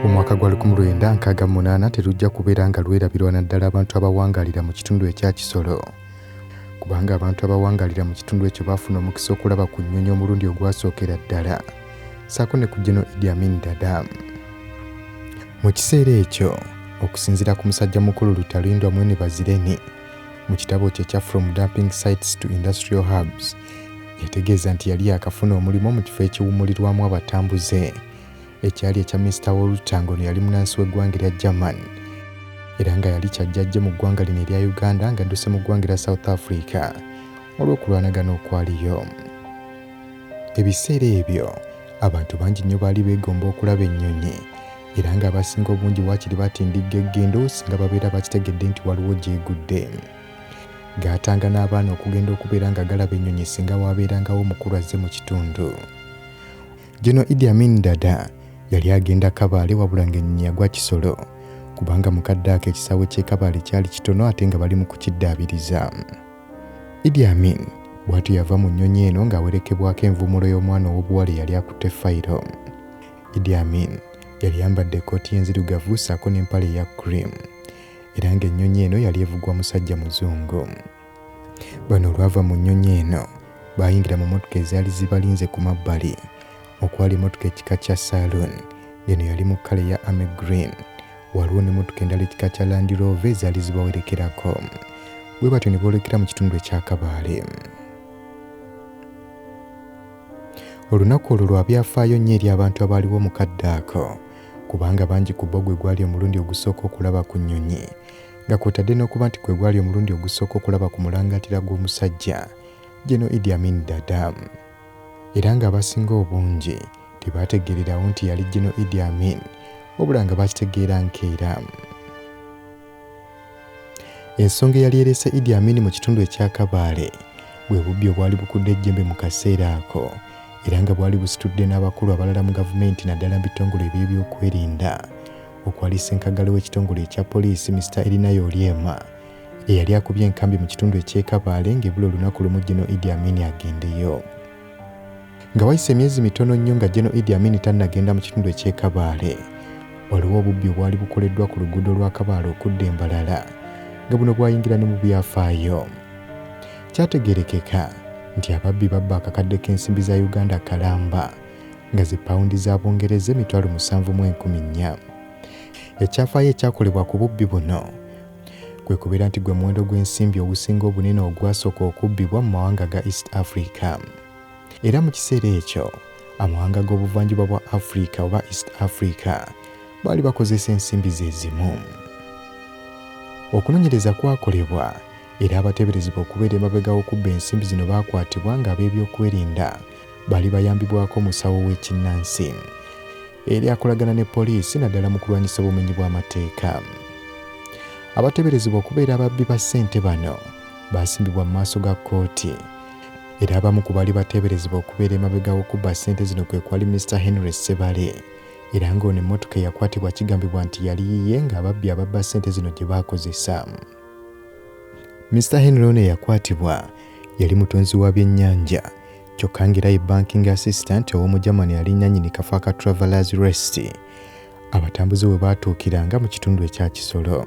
Omwaka gwa 1968 terujja kubeera nga lwerabirwa naddala abantu abawangalira mu kitundu ekya Kisoro. Kubanga abantu abawangalira mu kitundu ekyo baafuna omukisa okulaba ku nnyonyi omulundi ogwasookera ddala. Ssaako ne ku Gen. Amin Dada. Mu kiseera ekyo, okusinziira ku musajja mukulu Ritarindwa Mwene Bazireni, mu kitabo kye kya From Dumping Sites to Industrial Hubs, yategeeza nti yali yakafuna omulimu mu kifo ekiwummulirwamu abatambuze ekyali ekya Mr. Olutango yali munansi w'eggwanga erya German, era nga yali kyajjajje mu ggwanga lino erya Uganda ng'adduse mu ggwanga erya South Africa olw'okulwanagana okwaliyo. Ebiseera ebyo abantu bangi nnyo baali beegomba okulaba ennyonyi, era nga abasinga obungi waakiri batindigga eggendo singa babeera bakitegedde nti waliwo gy'egudde. Gaatanga n'abaana okugenda okubeera nga galaba ennyonyi singa waabeerangawo omukulu azze mu kitundu. Gen. Amin Dada yali agenda Kabaale wabula ng'ennyonyi yagwa Kisoro, kubanga mukadde ako ekisaawe ky'e Kabaale kyali kitono ate nga bali mu kukiddaabiriza. Amin bw'atyo yava mu nnyonyi eno ng'awerekebwako envumulo y'omwana ow'obuwala eyali akutte fayiro. Amin yali yambadde ekkooti enzirugavu ssaako n'empale eya cream, era ng'ennyonyi eno yali evugwa musajja muzungu. Bano olwava mu nnyonyi eno baayingira mu mmotoka ezaali zibalinze ku mabbali, okwali emmotoka ekika kya Saloon, eno yali mu kkala eya Army Green, waliwo n'emmotoka endala ekika kya Land Rover ezaali zibawerekerako. Bwe batyo ne boolekera mu kitundu ekya Kabaale. Olunaku olwo lwa byafaayo nnyo eri abantu abaaliwo mu kadde ako, kubanga bangi ku bo gwe gwali omulundi ogusooka okulaba ku nnyonyi, nga kw'otadde n'okuba nti gwe gwali omulundi ogusooka okulaba ku mulangatira gw'omusajja Gen. Amin Dada. Era ng'abasinga obungi tebaategeererawo nti yali Gen. Amin, wabula nga bakitegeera nkeera. Ensonga eyali erese Amin mu kitundu ekya Kabaale bwe bubbi obwali bukudde ejjembe mu kaseera ako, era nga bwali busitudde n'abakulu abalala mu gavumenti naddala mu bitongole eby'ebyokwerinda, okwali ssenkagala w'ekitongole ekya poliisi Mr. Olyema, eyali akubye enkambi mu kitundu eky'e Kabaale ng'ebula olunaku lumu Gen. Amin agendeyo. Nga wayise emyezi mitono nnyo nga Gen. Amin tannagenda mu kitundu eky'e Kabaale, waliwo obubbi obwali bukoleddwa ku luguudo lwa Kabaale okudda Embalala, nga buno bwayingira ne mu byafaayo. Kyategeerekeka nti ababbi babba akakadde k'ensimbi za Uganda kalamba, nga ze pawundi za Bungereza 7,400. Ekyafaayo ekyakolebwa ku bubbi buno kwe kubeera nti gwe muwendo gw'ensimbi ogusinga obunene ogwasooka okubbibwa mu mawanga ga East Africa. Era mu kiseera ekyo amawanga g'obuvanjuba bwa Africa oba East Africa baali bakozesa ensimbi ze zimu. Okunoonyereza kwakolebwa, era abateeberezebwa okubeera emabega w'okubba ensimbi zino baakwatibwa ng'ab'ebyokwerinda baali bayambibwako musawo w'ekinnansi, eri akolagana ne poliisi naddala mu kulwanyisa obumenyi bw'amateeka. Abateeberezebwa okubeera ababbi ba ssente bano baasimbibwa mu maaso ga kkooti, era abamu ku baali bateeberezebwa okubeera emabega w'okubba ssente zino kwe kwali Mr. Henry Ssebale, era ng'ono emmotoka eyakwatibwa kigambibwa nti yali yiye ng'ababbi ababba ssente zino gye baakozesa. Mr. Henry ono eyakwatibwa yali mutonzi wa byennyanja, kyokka ng'era ye banking assistant ow'omu Germany yali nnyanyini kafo aka Travelers Rest abatambuze we baatuukiranga mu kitundu ekya Kisoro.